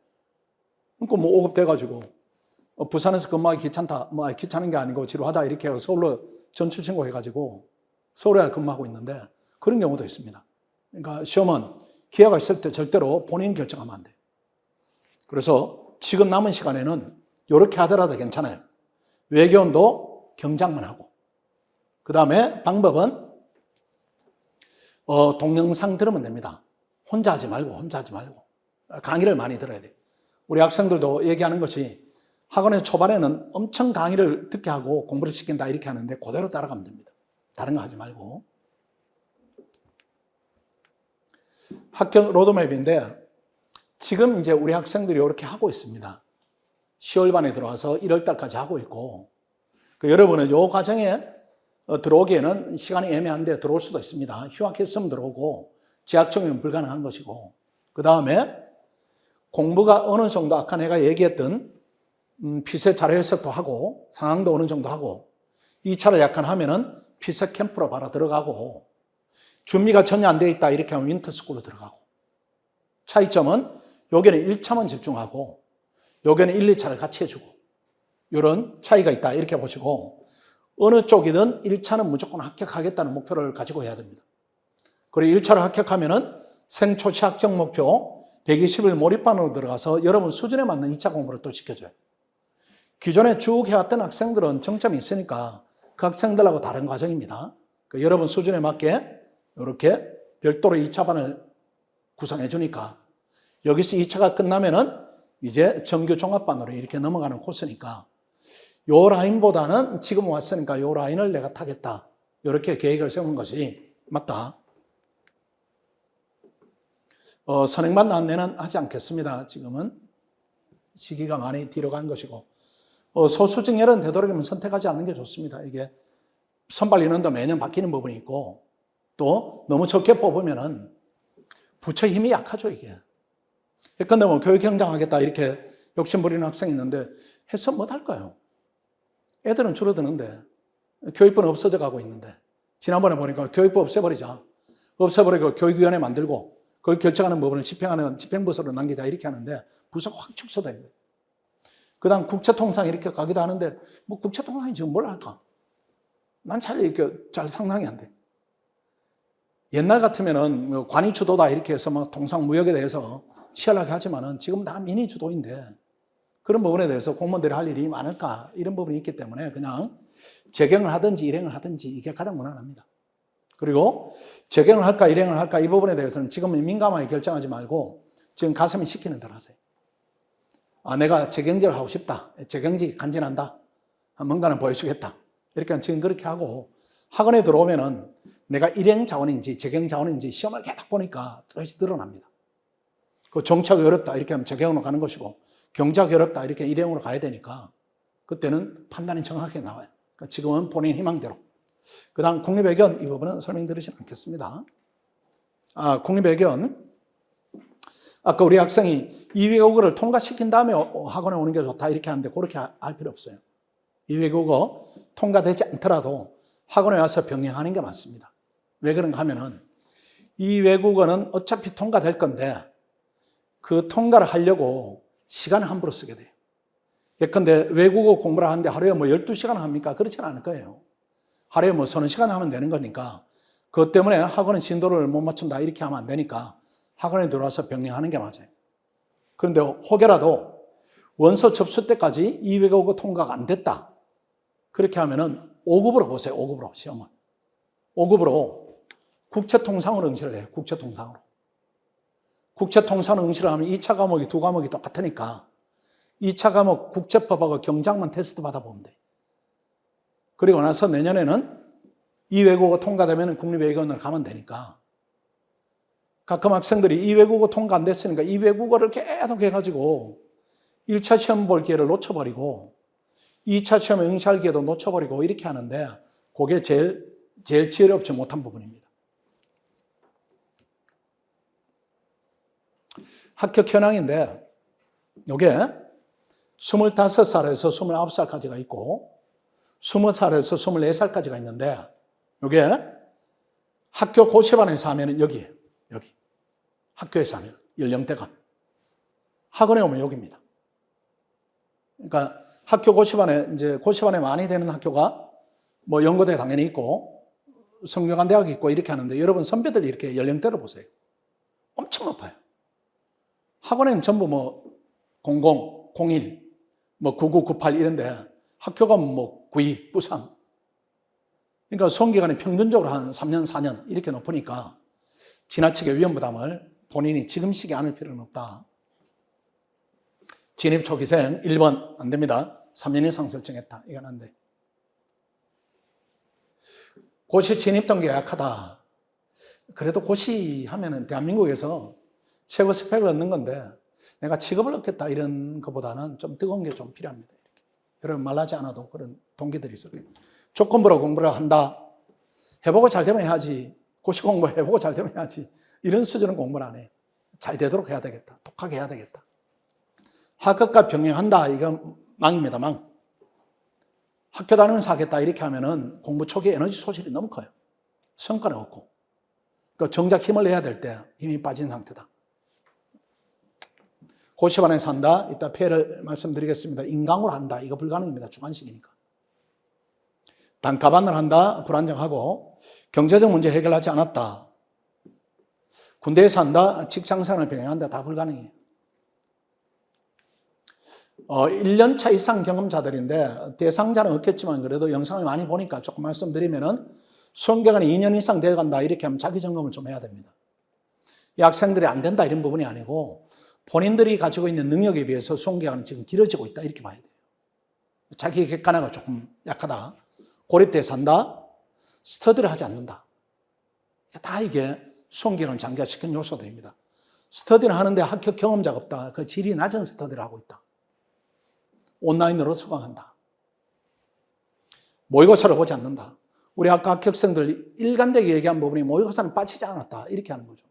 그러니까 5급 돼가지고 부산에서 근무하기 귀찮다. 귀찮은 게 아니고 지루하다 이렇게 해서 서울로 전출 신고해가지고 서울에 근무하고 있는데 그런 경우도 있습니다. 그러니까 시험은 기회가 있을 때 절대로 본인 결정하면 안 돼요. 그래서 지금 남은 시간에는 이렇게 하더라도 괜찮아요. 외교원도 경작만 하고 그 다음에 방법은 동영상 들으면 됩니다. 혼자 하지 말고 강의를 많이 들어야 돼요. 우리 학생들도 얘기하는 것이 학원에서 초반에는 엄청 강의를 듣게 하고 공부를 시킨다 이렇게 하는데 그대로 따라가면 됩니다. 다른 거 하지 말고. 합격 로드맵인데 지금 이제 우리 학생들이 이렇게 하고 있습니다. 10월반에 들어와서 1월달까지 하고 있고 여러분은 이 과정에 들어오기에는 시간이 애매한데 들어올 수도 있습니다. 휴학했으면 들어오고 재학 중이면 불가능한 것이고 그 다음에 공부가 어느 정도 아까 내가 얘기했던 피셋 자료 해석도 하고 상황도 어느 정도 하고 2차를 약간 하면은 피셋 캠프로 바로 들어가고 준비가 전혀 안 돼 있다 이렇게 하면 윈터스쿨로 들어가고 차이점은 여기는 1차만 집중하고 여기는 1, 2차를 같이 해주고 이런 차이가 있다 이렇게 보시고 어느 쪽이든 1차는 무조건 합격하겠다는 목표를 가지고 해야 됩니다. 그리고 1차를 합격하면은 생초시 합격 목표 120일 몰입반으로 들어가서 여러분 수준에 맞는 2차 공부를 또 시켜줘요. 기존에 쭉 해왔던 학생들은 정점이 있으니까 그 학생들하고 다른 과정입니다. 여러분 수준에 맞게 이렇게 별도로 2차반을 구성해 주니까 여기서 2차가 끝나면은 이제 정규 종합반으로 이렇게 넘어가는 코스니까 요 라인보다는 지금 왔으니까 요 라인을 내가 타겠다. 이렇게 계획을 세우는 것이 맞다. 선행반 안내는 하지 않겠습니다. 지금은 시기가 많이 뒤로 간 것이고 소수증렬은 되도록이면 선택하지 않는 게 좋습니다. 이게 선발 인원도 매년 바뀌는 부분이 있고 또 너무 적게 뽑으면은 부처 힘이 약하죠 이게. 예컨대 교육행정 하겠다 이렇게 욕심부리는 학생이 있는데 해서 못 할까요? 애들은 줄어드는데 교육부는 없어져 가고 있는데 지난번에 보니까 교육부 없애버리자. 없애버리고 교육위원회 만들고 그걸 결정하는 부분을 집행하는 집행부서로 남기자 이렇게 하는데 부서가 확 축소된 거예요. 그 다음 국제통상 이렇게 가기도 하는데 국제통상이 지금 뭘 할까? 난 잘 이렇게 잘 상상이 안 돼. 옛날 같으면은 관이 주도다 이렇게 해서 통상 무역에 대해서 치열하게 하지만은 지금 다 민이 주도인데 그런 부분에 대해서 공무원들이 할 일이 많을까? 이런 부분이 있기 때문에 그냥 재경을 하든지 일행을 하든지 이게 가장 무난합니다. 그리고 재경을 할까 일행을 할까 이 부분에 대해서는 지금은 민감하게 결정하지 말고 지금 가슴이 시키는 대로 하세요. 내가 재경직을 하고 싶다. 재경직이 간지난다. 뭔가는 보여주겠다. 이렇게 지금 그렇게 하고 학원에 들어오면은 내가 일행 자원인지 재경 자원인지 시험을 계속 보니까 뚜렷이 드러납니다. 그 정착이 어렵다 이렇게 하면 재경으로 가는 것이고 경작이 어렵다 이렇게 일행으로 가야 되니까 그때는 판단이 정확하게 나와요. 그러니까 지금은 본인 희망대로. 그 다음 국립외견 이 부분은 설명드리지 않겠습니다. 국립외견 아까 우리 학생이 2외국어를 통과시킨 다음에 학원에 오는 게 좋다 이렇게 하는데 그렇게 할 필요 없어요. 2외국어 통과되지 않더라도 학원에 와서 병행하는 게 맞습니다. 왜 그런가 하면은 이 외국어는 어차피 통과될 건데 그 통과를 하려고 시간을 함부로 쓰게 돼요. 예컨대 외국어 공부를 하는데 하루에 12시간 합니까? 그렇지는 않을 거예요. 하루에 서너 시간 하면 되는 거니까 그것 때문에 학원에 진도를 못 맞춘다 이렇게 하면 안 되니까 학원에 들어와서 병행하는 게 맞아요. 그런데 혹여라도 원서 접수 때까지 이 외국어 통과가 안 됐다. 그렇게 하면은 5급으로 보세요. 5급으로 시험을. 5급으로 국제통상으로 응시를 해요. 국제통상으로. 국제통상으로 응시를 하면 2차 과목이 두 과목이 똑같으니까 2차 과목 국제법하고 경작만 테스트 받아보면 돼요. 그리고 나서 내년에는 이 외국어 통과되면 국립외견을 가면 되니까 가끔 학생들이 이 외국어 통과 안 됐으니까 이 외국어를 계속 해가지고 1차 시험 볼 기회를 놓쳐버리고 2차 시험에 응시할 기회도 놓쳐버리고 이렇게 하는데 그게 제일 지혜롭지 못한 부분입니다. 합격 현황인데 이게 25살에서 29살까지가 있고 20살에서 24살까지가 있는데 이게 학교 고시반에서 하면 여기 학교에서 하면 연령대가 학원에 오면 여기입니다. 그러니까 학교 고시반에 이제 고시반에 많이 되는 학교가 연고대 당연히 있고 성균관대학이 있고 이렇게 하는데 여러분 선배들이 이렇게 연령대로 보세요. 엄청 높아요. 학원에는 전부 00, 01, 99, 98 이런데 학교가 92, 93. 그러니까 수험기간이 평균적으로 한 3년, 4년 이렇게 높으니까 지나치게 위험부담을 본인이 지금 시기에 안을 필요는 없다. 진입 초기생 1번 안 됩니다. 3년 이상 설정했다. 이건 안 돼. 고시 진입 동기가 약하다. 그래도 고시 하면은 대한민국에서 최고 스펙을 얻는 건데 내가 직업을 얻겠다 이런 것보다는 좀 뜨거운 게 좀 필요합니다. 이렇게. 여러분 말하지 않아도 그런 동기들이 있어요. 조건부로 공부를 한다. 해보고 잘 되면 해야지. 고시 공부 해보고 잘 되면 해야지. 이런 수준은 공부를 안 해. 잘 되도록 해야 되겠다. 독하게 해야 되겠다. 학업과 병행한다. 이건 망입니다. 망. 학교 다니면서 하겠다. 이렇게 하면은 공부 초기에 에너지 소실이 너무 커요. 성과는 없고. 그러니까 정작 힘을 내야 될 때 힘이 빠진 상태다. 고시반에서 한다. 이따 폐를 말씀드리겠습니다. 인강으로 한다. 이거 불가능입니다. 주관식이니까. 단가반을 한다. 불안정하고 경제적 문제 해결하지 않았다. 군대에서 한다. 직장생활을 병행한다. 다 불가능해요. 1년차 이상 경험자들인데 대상자는 없겠지만 그래도 영상을 많이 보니까 조금 말씀드리면은 수험기간이 2년 이상 되어간다 이렇게 하면 자기 점검을 좀 해야 됩니다. 이 학생들이 안 된다 이런 부분이 아니고 본인들이 가지고 있는 능력에 비해서 수험기간은 지금 길어지고 있다 이렇게 봐야 돼요. 자기 객관화가 조금 약하다. 고립돼서 한다. 스터디를 하지 않는다. 다 이게 수험기간을 장기화시킨 요소들입니다. 스터디를 하는데 합격 경험자가 없다. 그 질이 낮은 스터디를 하고 있다. 온라인으로 수강한다. 모의고사를 보지 않는다. 우리 아까 합격생들 일관되게 얘기한 부분이 모의고사는 빠지지 않았다. 이렇게 하는 거죠.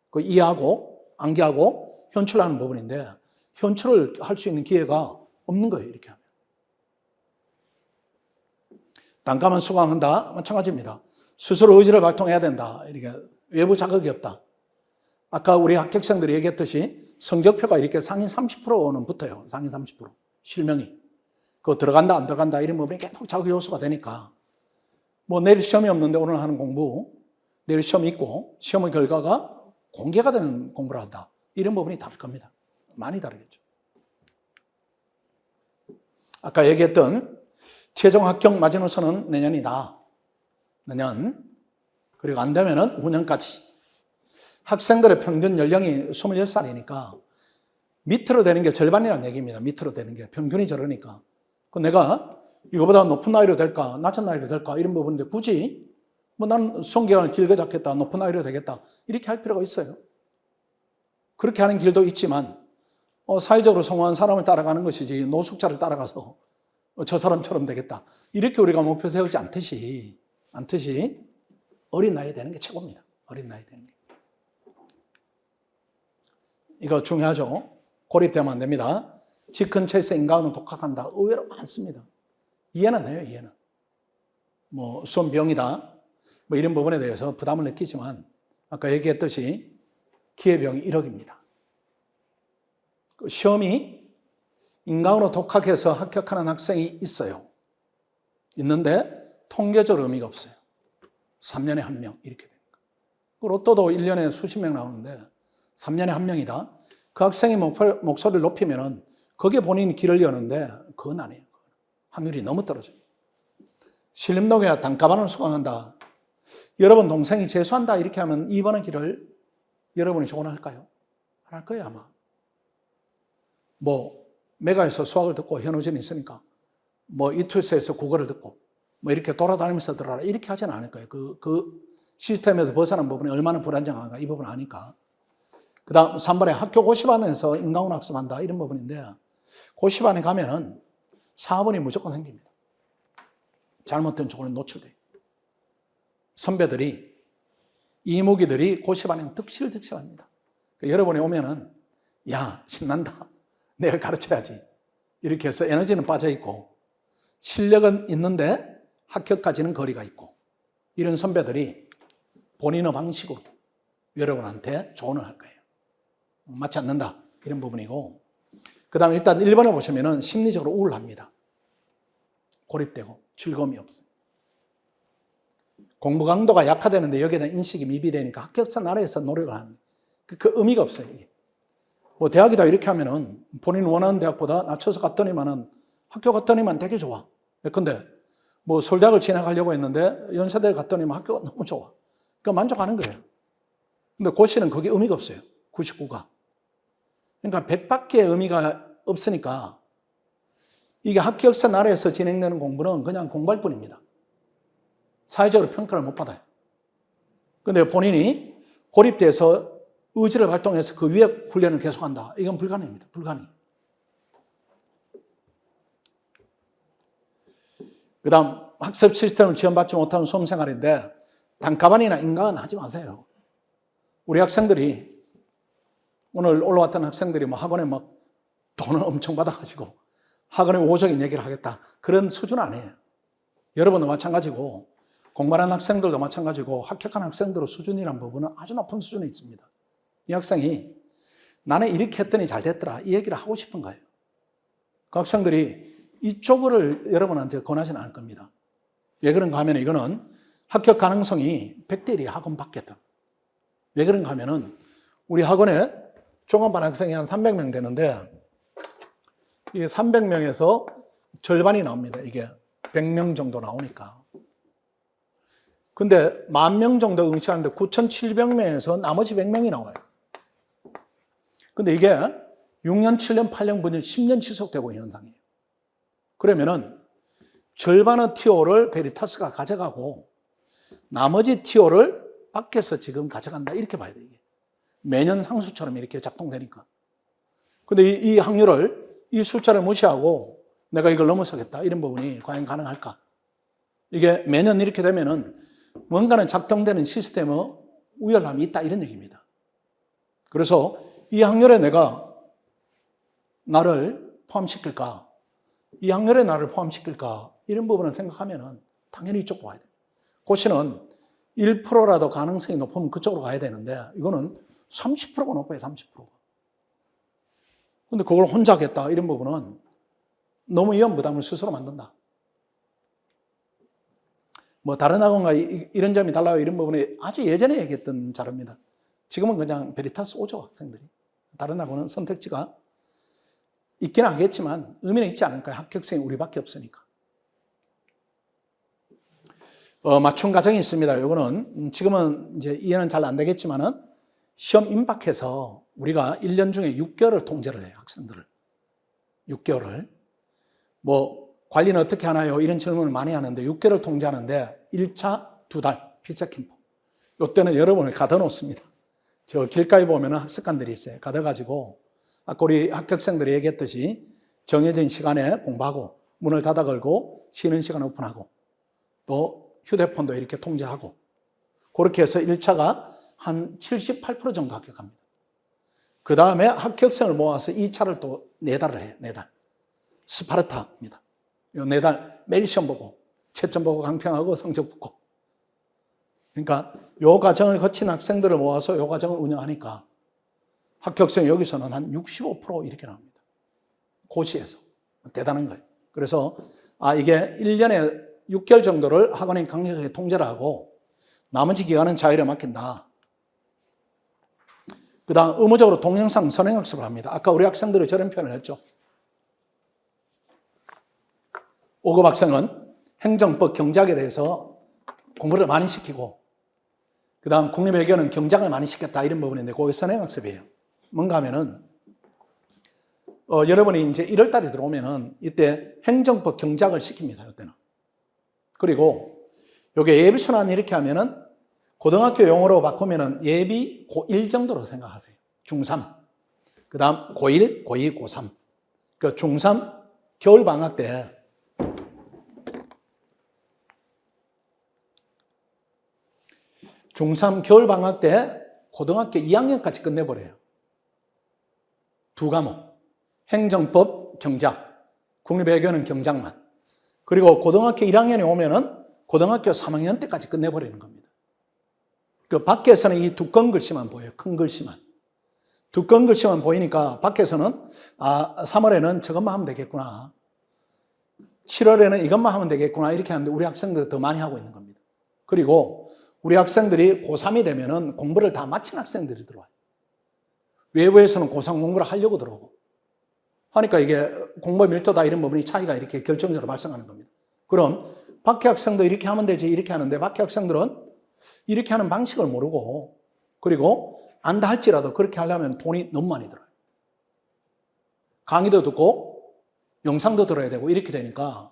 그 이해하고 암기하고 현출하는 부분인데 현출을 할 수 있는 기회가 없는 거예요. 이렇게 하면. 단가만 수강한다. 마찬가지입니다. 스스로 의지를 발동해야 된다. 이렇게 외부 자극이 없다. 아까 우리 합격생들이 얘기했듯이 성적표가 이렇게 상위 30%는 붙어요. 상위 30%. 실명이. 그거 들어간다 안 들어간다 이런 부분이 계속 자극 요소가 되니까 내일 시험이 없는데 오늘 하는 공부, 내일 시험이 있고 시험의 결과가 공개가 되는 공부를 한다. 이런 부분이 다를 겁니다. 많이 다르겠죠. 아까 얘기했던 최종 합격 마지노선은 내년이다. 내년. 그리고 안 되면은 5년까지. 학생들의 평균 연령이 26살이니까 밑으로 되는 게 절반이라는 얘기입니다. 밑으로 되는 게. 평균이 저러니까. 내가 이거보다 높은 나이로 될까, 낮은 나이로 될까, 이런 부분인데 굳이 나는 수험기간을 길게 잡겠다, 높은 나이로 되겠다, 이렇게 할 필요가 있어요. 그렇게 하는 길도 있지만, 사회적으로 성공한 사람을 따라가는 것이지, 노숙자를 따라가서 저 사람처럼 되겠다. 이렇게 우리가 목표 세우지 않듯이, 어린 나이에 되는 게 최고입니다. 어린 나이에 되는 게. 이거 중요하죠? 고립되면 안 됩니다. 집 근처에서 인간은 독학한다. 의외로 많습니다. 이해는 해요, 이해는. 수험 비용이다. 이런 부분에 대해서 부담을 느끼지만, 아까 얘기했듯이 기회비용이 1억입니다. 시험이 인강으로 독학해서 합격하는 학생이 있어요. 있는데 통계적으로 의미가 없어요. 3년에 1명 이렇게 됩니다. 로또도 1년에 수십 명 나오는데 3년에 1명이다. 그 학생이 목소리를 높이면 거기에 본인이 길을 여는데 그건 아니에요. 확률이 너무 떨어져요. 신림동에 단가반을 수강한다. 여러분 동생이 재수한다 이렇게 하면 2번의 길을 여러분이 조언할까요? 안 할 거예요 아마. 메가에서 수학을 듣고 현우진이 있으니까 이투스에서 국어를 듣고 이렇게 돌아다니면서 들어라 이렇게 하지는 않을 거예요. 그 시스템에서 벗어난 부분이 얼마나 불안정한가 이 부분 아니까. 그 다음 3번에 학교 고시반에서 인강을 학습한다 이런 부분인데 고시반에 가면은 4번이 무조건 생깁니다. 잘못된 조건에 노출돼요. 선배들이 이무기들이 고시반에 득실합니다. 여러분이 오면은 야 신난다. 내가 가르쳐야지. 이렇게 해서 에너지는 빠져있고 실력은 있는데 합격까지는 거리가 있고 이런 선배들이 본인의 방식으로 여러분한테 조언을 할 거예요. 맞지 않는다. 이런 부분이고 그 다음에 일단 1번을 보시면은 심리적으로 우울합니다. 고립되고 즐거움이 없어요. 공부 강도가 약화되는데 여기에 대한 인식이 미비되니까 합격자 나라에서 노력을 하는 그 의미가 없어요. 이게. 대학이다 이렇게 하면은 본인 원하는 대학보다 낮춰서 갔더니만은 학교 갔더니만 되게 좋아. 근데 서울대학을 진학하려고 했는데 연세대를 갔더니만 학교가 너무 좋아. 그러니까 만족하는 거예요. 근데 고시는 그게 의미가 없어요. 99가. 그러니까 100밖에 의미가 없으니까 이게 합격자 나라에서 진행되는 공부는 그냥 공부할 뿐입니다. 사회적으로 평가를 못 받아요. 근데 본인이 고립돼서 의지를 활동해서 그 위에 훈련을 계속한다. 이건 불가능입니다. 불가능. 그 다음 학습 시스템을 지원받지 못하는 수험생활인데 단가반이나 인강은 하지 마세요. 우리 학생들이 오늘 올라왔던 학생들이 학원에 돈을 엄청 받아가지고 학원에 우호적인 얘기를 하겠다. 그런 수준 아니에요. 여러분도 마찬가지고 공부하는 학생들도 마찬가지고 합격한 학생들의 수준이라는 부분은 아주 높은 수준에 있습니다. 이 학생이 나는 이렇게 했더니 잘 됐더라 이 얘기를 하고 싶은 거예요. 그 학생들이 이쪽을 여러분한테 권하지는 않을 겁니다. 왜 그런가 하면 이거는 합격 가능성이 100대 1이 학원 밖에다. 왜 그런가 하면은 우리 학원에 종합반 학생이 한 300명 되는데 이 300명에서 절반이 나옵니다. 이게 100명 정도 나오니까. 근데 10,000명 정도 응시하는데 9,700명에서 나머지 100명이 나와요. 근데 이게 6년, 7년, 8년, 9년, 10년 지속되고 있는 현상이에요. 그러면은 절반의 TO를 베리타스가 가져가고 나머지 TO를 밖에서 지금 가져간다. 이렇게 봐야 돼요. 이게. 매년 상수처럼 이렇게 작동되니까. 근데 이 확률을, 이 숫자를 무시하고 내가 이걸 넘어서겠다. 이런 부분이 과연 가능할까? 이게 매년 이렇게 되면은 뭔가는 작동되는 시스템의 우열함이 있다. 이런 얘기입니다. 그래서 이 확률에 내가 나를 포함시킬까? 이 확률에 나를 포함시킬까? 이런 부분을 생각하면은 당연히 이쪽으로 가야 돼요. 고시는 1%라도 가능성이 높으면 그쪽으로 가야 되는데 이거는 30%가 높아요. 30%가. 근데 그걸 혼자 하겠다. 이런 부분은 너무 위험 부담을 스스로 만든다. 다른 학원과 이런 점이 달라요. 이런 부분이 아주 예전에 얘기했던 자료입니다. 지금은 그냥 베리타스 오죠. 학생들이. 다른 학원은 선택지가 있기는 하겠지만 의미는 있지 않을까요? 합격생이 우리밖에 없으니까. 맞춤 과정이 있습니다. 이거는 지금은 이제 이해는 잘 안 되겠지만은 시험 임박해서 우리가 1년 중에 6개월을 통제를 해요. 학생들을. 6개월을. 뭐 관리는 어떻게 하나요? 이런 질문을 많이 하는데 6개월을 통제하는데 1차 2달 필사 캠프. 이때는 여러분을 가둬놓습니다. 저 길가에 보면 학습관들이 있어요. 가둬가지고 아까 우리 합격생들이 얘기했듯이 정해진 시간에 공부하고 문을 닫아 걸고 쉬는 시간 오픈하고 또 휴대폰도 이렇게 통제하고 그렇게 해서 1차가 한 78% 정도 합격합니다. 그 다음에 합격생을 모아서 2차를 또 4달을 해요. 4달. 스파르타입니다. 요 4달 매일 시험 보고 채점 보고 강평하고 성적 붙고. 그러니까 요 과정을 거친 학생들을 모아서 요 과정을 운영하니까 합격생 여기서는 한 65% 이렇게 나옵니다. 고시에서. 대단한 거예요. 그래서 이게 1년에 6개월 정도를 학원이 강력하게 통제를 하고 나머지 기간은 자율에 맡긴다. 그 다음 의무적으로 동영상 선행학습을 합니다. 아까 우리 학생들이 저런 표현을 했죠. 5급 학생은 행정법 경작에 대해서 공부를 많이 시키고 그 다음 국립외교는 경작을 많이 시켰다 이런 부분인데 그게 선행학습이에요. 뭔가 하면은 여러분이 이제 1월 달에 들어오면은 이때 행정법 경작을 시킵니다. 이때는. 그리고 요게 예비순환 이렇게 하면은 고등학교 용어로 바꾸면은 예비 고1 정도로 생각하세요. 중3. 그 다음 고1, 고2, 고3. 그 중3 겨울방학 때 중3 겨울방학 때 고등학교 2학년까지 끝내버려요. 2과목. 행정법, 경작. 국립외교는 경작만. 그리고 고등학교 1학년에 오면은 고등학교 3학년 때까지 끝내버리는 겁니다. 그 밖에서는 이 두꺼운 글씨만 보여요. 큰 글씨만. 두꺼운 글씨만 보이니까 밖에서는 3월에는 저것만 하면 되겠구나. 7월에는 이것만 하면 되겠구나. 이렇게 하는데 우리 학생들 더 많이 하고 있는 겁니다. 그리고 우리 학생들이 고3이 되면은 공부를 다 마친 학생들이 들어와요. 외부에서는 고3 공부를 하려고 들어오고. 하니까 이게 공부 밀도다 이런 부분이 차이가 이렇게 결정적으로 발생하는 겁니다. 그럼 밖에 학생도 이렇게 하면 되지 이렇게 하는데 밖에 학생들은 이렇게 하는 방식을 모르고 그리고 안다 할지라도 그렇게 하려면 돈이 너무 많이 들어요. 강의도 듣고 영상도 들어야 되고 이렇게 되니까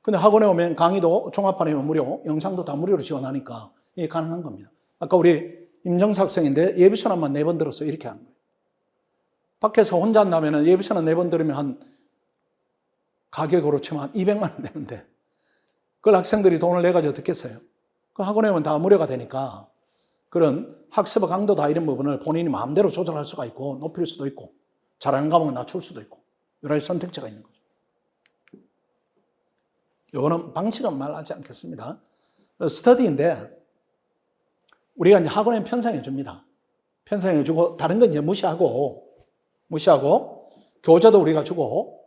근데 학원에 오면 강의도 종합반이면 무료, 영상도 다 무료로 지원하니까 이게 가능한 겁니다. 아까 우리 임정사 학생인데 예비순환만 4번 들었어 이렇게 하는 거예요. 밖에서 혼자 한다면 예비순환 4번 들으면 한 가격으로 치면 한 200만 원 되는데 그걸 학생들이 돈을 내가지고 듣겠어요. 그 학원에 오면 다 무료가 되니까 그런 학습의 강도다 이런 부분을 본인이 마음대로 조절할 수가 있고 높일 수도 있고 잘하는 과목은 낮출 수도 있고 여러 가지 선택지가 있는 거죠. 이거는 방식은 말하지 않겠습니다. 스터디인데 우리가 이제 학원에 편성해 줍니다. 편성해 주고 다른 건 이제 무시하고 교재도 우리가 주고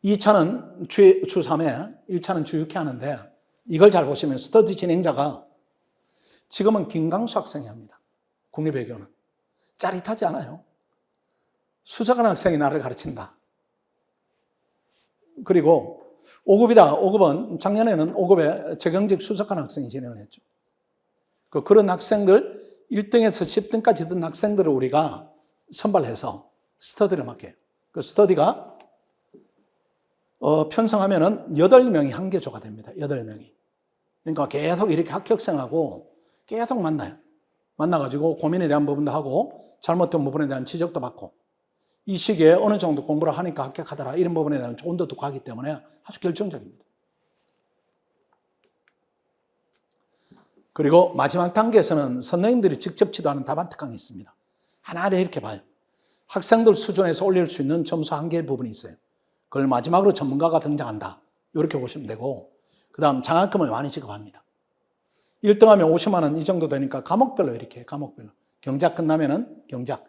2차는 주 3회, 1차는 주 6회 하는데 이걸 잘 보시면 스터디 진행자가 지금은 김강수 학생이 합니다. 국립외교는. 짜릿하지 않아요. 수석한 학생이 나를 가르친다. 그리고 5급이다. 5급은 작년에는 5급에 적용직 수석한 학생이 진행을 했죠. 그런 학생들 1등에서 10등까지 든 학생들을 우리가 선발해서 스터디를 맡겨요. 그 스터디가 편성하면은 8명이 한 개조가 됩니다. 8명이. 그러니까 계속 이렇게 합격생하고 계속 만나요. 만나가지고 고민에 대한 부분도 하고 잘못된 부분에 대한 지적도 받고 이 시기에 어느 정도 공부를 하니까 합격하더라 이런 부분에 대한 조언도 듣고 하기 때문에 아주 결정적입니다. 그리고 마지막 단계에서는 선생님들이 직접 지도하는 답안 특강이 있습니다. 하나하나 이렇게 봐요. 학생들 수준에서 올릴 수 있는 점수 한 개의 부분이 있어요. 그걸 마지막으로 전문가가 등장한다. 이렇게 보시면 되고 그 다음 장학금을 많이 지급합니다. 1등하면 50만 원 이 정도 되니까 과목별로 이렇게 과목별로 경작 끝나면은 경작,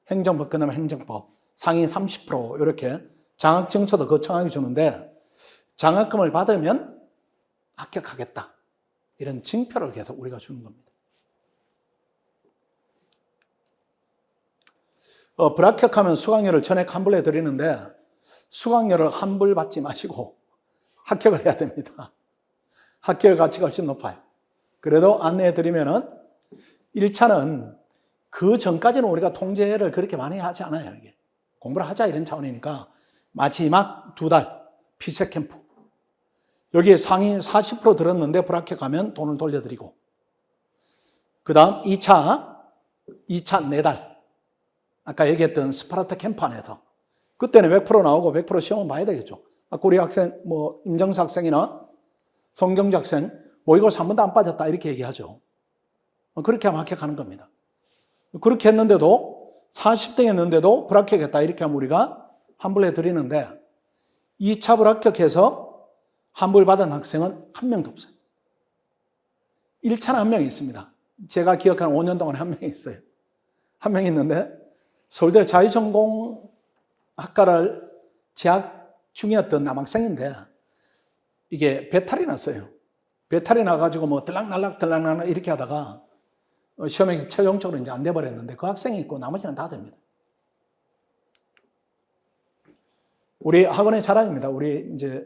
행정법 끝나면 행정법, 상위 30% 이렇게 장학증서도 거창하게 주는데 장학금을 받으면 합격하겠다. 이런 징표를 계속 우리가 주는 겁니다. 불합격하면 수강료를 전액 환불해 드리는데 수강료를 환불받지 마시고 합격을 해야 됩니다. 합격 가치가 훨씬 높아요. 그래도 안내해 드리면은 1차는 그 전까지는 우리가 통제를 그렇게 많이 하지 않아요. 이게 공부를 하자 이런 차원이니까 마지막 2달 피세 캠프 여기에 상위 40% 들었는데 불합격하면 돈을 돌려드리고 그 다음 2차 4달 아까 얘기했던 스파르타 캠프 안에서 그때는 100% 나오고 100% 시험은 봐야 되겠죠. 아까 우리 학생 임정수 학생이나 송경주 학생 모의고사 한 번도 안 빠졌다 이렇게 얘기하죠. 그렇게 하면 합격하는 겁니다. 그렇게 했는데도 40등 했는데도 불합격했다 이렇게 하면 우리가 환불해 드리는데 2차 불합격해서 환불받은 학생은 한 명도 없어요. 1차는 한 명이 있습니다. 제가 기억하는 5년 동안에 한 명이 있어요. 한 명이 있는데 서울대 자유전공학과를 재학 중이었던 남학생인데 이게 배탈이 났어요. 배탈이 나가지고 들락날락 이렇게 하다가 시험에 최종적으로 이제 안 돼버렸는데 그 학생이 있고 나머지는 다 됩니다. 우리 학원의 자랑입니다. 우리 이제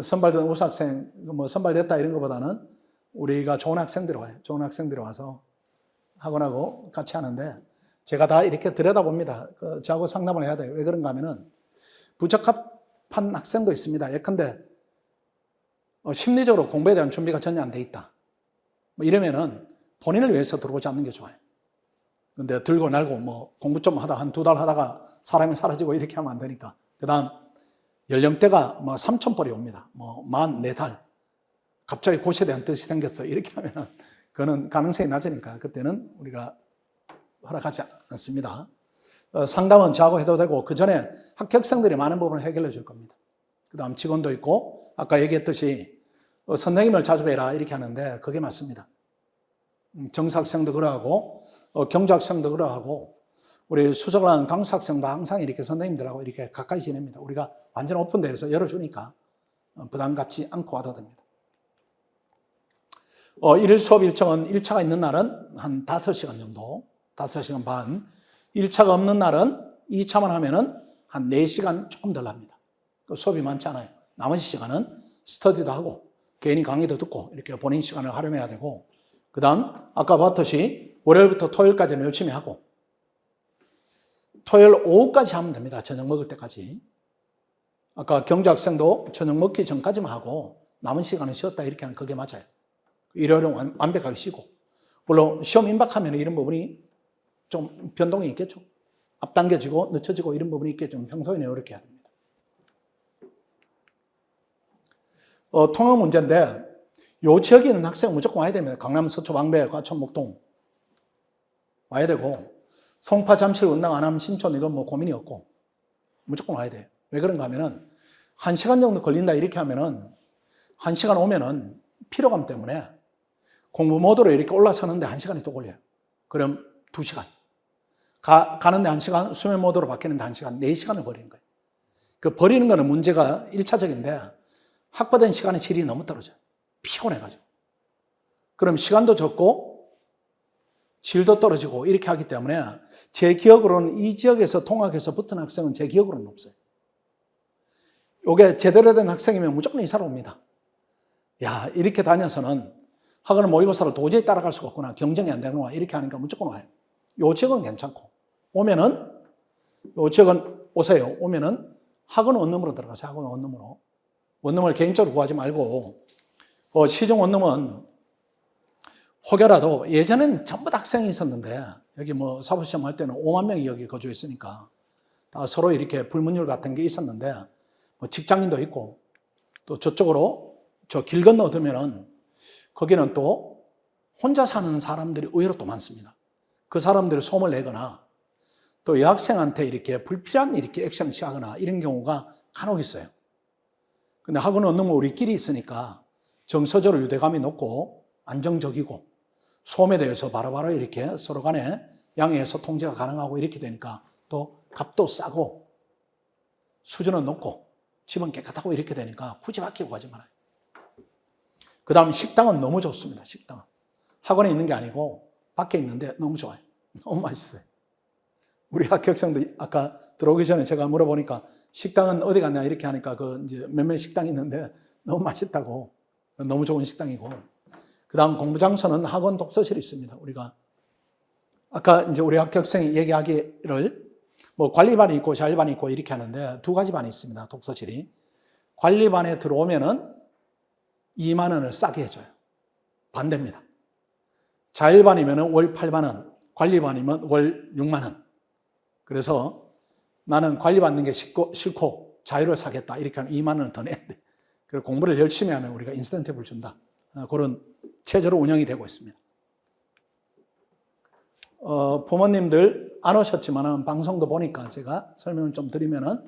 선발된 우수학생, 선발됐다 이런 것보다는 우리가 좋은 학생들이 와요. 좋은 학생들이 와서 학원하고 같이 하는데 제가 다 이렇게 들여다봅니다. 저하고 상담을 해야 돼요. 왜 그런가 하면은 부적합한 학생도 있습니다. 예컨대 심리적으로 공부에 대한 준비가 전혀 안 돼 있다. 이러면은 본인을 위해서 들어오지 않는 게 좋아요. 근데 들고 날고 공부 좀 하다 한 2달 하다가 사람이 사라지고 이렇게 하면 안 되니까. 그 다음 연령대가 3,000벌이 옵니다. 44살. 갑자기 고시에 대한 뜻이 생겼어. 이렇게 하면 그거는 가능성이 낮으니까 그때는 우리가 허락하지 않습니다. 상담은 저하고 해도 되고 그 전에 합격생들이 많은 부분을 해결해 줄 겁니다. 그 다음 직원도 있고 아까 얘기했듯이 선생님을 자주 뵈라 이렇게 하는데 그게 맞습니다. 정사학생도 그러하고 경주학생도 그러하고 우리 수석을 하는 강사학생도 항상 이렇게 선생님들하고 이렇게 가까이 지냅니다. 우리가 완전 오픈돼서 열어주니까 부담 갖지 않고 와도 됩니다. 일일 수업 일정은 1차가 있는 날은 한 5시간 정도, 5시간 반. 1차가 없는 날은 2차만 하면은 한 4시간 조금 덜 합니다. 수업이 많지 않아요. 나머지 시간은 스터디도 하고 개인이 강의도 듣고 이렇게 본인 시간을 활용해야 되고 그 다음 아까 봤듯이 월요일부터 토요일까지는 열심히 하고 토요일 오후까지 하면 됩니다. 저녁 먹을 때까지. 아까 경주학생도 저녁 먹기 전까지만 하고 남은 시간은 쉬었다 이렇게 하는 그게 맞아요. 일요일은 완벽하게 쉬고 물론 시험 임박하면 이런 부분이 좀 변동이 있겠죠. 앞당겨지고 늦춰지고 이런 부분이 있겠죠. 평소에는 이렇게 해야 됩니다. 통학 문제인데 요 지역에 있는 학생은 무조건 와야 됩니다. 강남, 서초, 방배, 과천, 목동 와야 되고 송파, 잠실, 원당, 안암, 신촌 이건 고민이 없고 무조건 와야 돼요. 왜 그런가 하면은 1시간 정도 걸린다 이렇게 하면은 1시간 오면은 피로감 때문에 공부 모드로 이렇게 올라서는데 1시간이 또 걸려요. 그럼 2시간. 가는데 1시간, 수면 모드로 바뀌는데 1시간, 4시간을 버리는 거예요. 그 버리는 거는 문제가 1차적인데 확보된 시간의 질이 너무 떨어져요. 피곤해가지고. 그럼 시간도 적고 질도 떨어지고 이렇게 하기 때문에 제 기억으로는 이 지역에서 통학해서 붙은 학생은 제 기억으로는 없어요. 이게 제대로 된 학생이면 무조건 이사를 옵니다. 야, 이렇게 다녀서는 학원을 모의고사를 도저히 따라갈 수가 없구나. 경쟁이 안 되구나. 이렇게 하니까 무조건 와요. 요 지역은 괜찮고. 오면은, 요 지역은 오세요. 오면은 학원 원룸으로 들어가세요. 학원 원룸으로. 원룸을 개인적으로 구하지 말고, 시중 원룸은 혹여라도 예전에는 전부 다 학생이 있었는데, 여기 사법시험 할 때는 5만 명이 여기 거주했으니까, 다 서로 이렇게 불문율 같은 게 있었는데, 직장인도 있고, 또 저쪽으로 저 길 건너 들면은 거기는 또 혼자 사는 사람들이 의외로 또 많습니다. 그 사람들이 소문을 내거나 또 여학생한테 이렇게 불필요한 이렇게 액션을 취하거나 이런 경우가 간혹 있어요. 근데 학원 원룸은 우리끼리 있으니까 정서적으로 유대감이 높고 안정적이고 소음에 대해서 바로바로 이렇게 서로 간에 양해해서 통제가 가능하고 이렇게 되니까 또 값도 싸고 수준은 높고 집은 깨끗하고 이렇게 되니까 굳이 바뀌고 가지 말아요. 그 다음 식당은 너무 좋습니다. 식당은. 학원에 있는 게 아니고 밖에 있는데 너무 좋아요. 너무 맛있어요. 우리 합격생도 아까 들어오기 전에 제가 물어보니까 식당은 어디 갔냐 이렇게 하니까 그 이제 몇몇 식당이 있는데 너무 맛있다고, 너무 좋은 식당이고, 그 다음 공부 장소는 학원 독서실이 있습니다. 우리가 아까 이제 우리 합격생이 얘기하기를 뭐 관리반이 있고 자율반이 있고 이렇게 하는데 두 가지 반이 있습니다. 독서실이. 관리반에 들어오면은 2만 원을 싸게 해줘요. 반대입니다. 자율반이면 월 8만 원, 관리반이면 월 6만 원. 그래서 나는 관리 받는 게 싫고 자유를 사겠다 이렇게 하면 2만 원을 더 내야 돼. 그리고 공부를 열심히 하면 우리가 인센티브를 준다. 그런 체제로 운영이 되고 있습니다. 부모님들 안 오셨지만 방송도 보니까 제가 설명을 좀 드리면은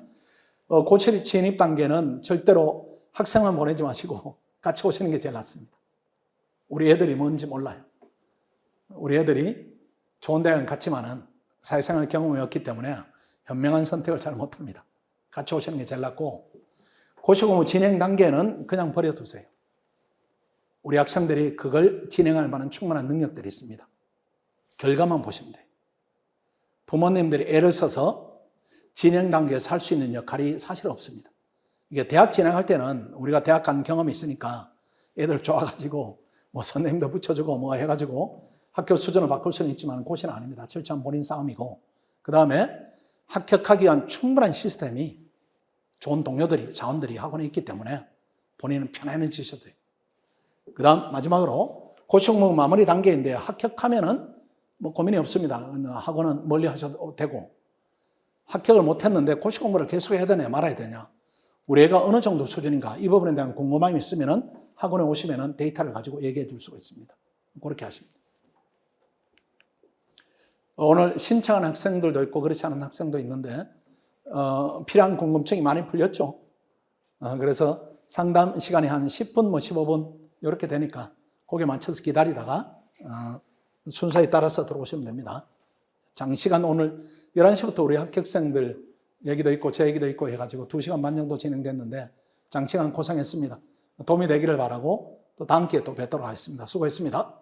고철 진입 단계는 절대로 학생만 보내지 마시고 같이 오시는 게 제일 낫습니다. 우리 애들이 뭔지 몰라요. 우리 애들이 좋은 대학은 갔지만은 사회생활 경험이 없기 때문에 현명한 선택을 잘 못합니다. 같이 오시는 게 제일 낫고, 고시공부 진행 단계는 그냥 버려두세요. 우리 학생들이 그걸 진행할 만한 충분한 능력들이 있습니다. 결과만 보시면 돼요. 부모님들이 애를 써서 진행 단계에서 할 수 있는 역할이 사실 없습니다. 이게 대학 진행할 때는 우리가 대학 간 경험이 있으니까 애들 좋아가지고 뭐 선생님도 붙여주고 뭐 해가지고 학교 수준을 바꿀 수는 있지만 고시는 아닙니다. 철저한 본인 싸움이고, 그 다음에 합격하기 위한 충분한 시스템이 좋은 동료들이, 자원들이 학원에 있기 때문에 본인은 편안해지셔도 돼요. 그 다음 마지막으로 고시공부 마무리 단계인데 합격하면은 뭐 고민이 없습니다. 학원은 멀리 하셔도 되고, 합격을 못했는데 고시공부를 계속 해야 되냐 말아야 되냐, 우리 애가 어느 정도 수준인가 이 부분에 대한 궁금함이 있으면은 학원에 오시면은 데이터를 가지고 얘기해 줄 수가 있습니다. 그렇게 하십니다. 오늘 신청한 학생들도 있고 그렇지 않은 학생도 있는데 필요한 궁금증이 많이 풀렸죠. 그래서 상담 시간이 한 10분, 뭐 15분 이렇게 되니까 거기에 맞춰서 기다리다가 순서에 따라서 들어오시면 됩니다. 장시간 오늘 11시부터 우리 합격생들 얘기도 있고 제 얘기도 있고 해가지고 2시간 반 정도 진행됐는데 장시간 고생했습니다. 도움이 되기를 바라고 또 다음 기회에 또 뵙도록 하겠습니다. 수고했습니다.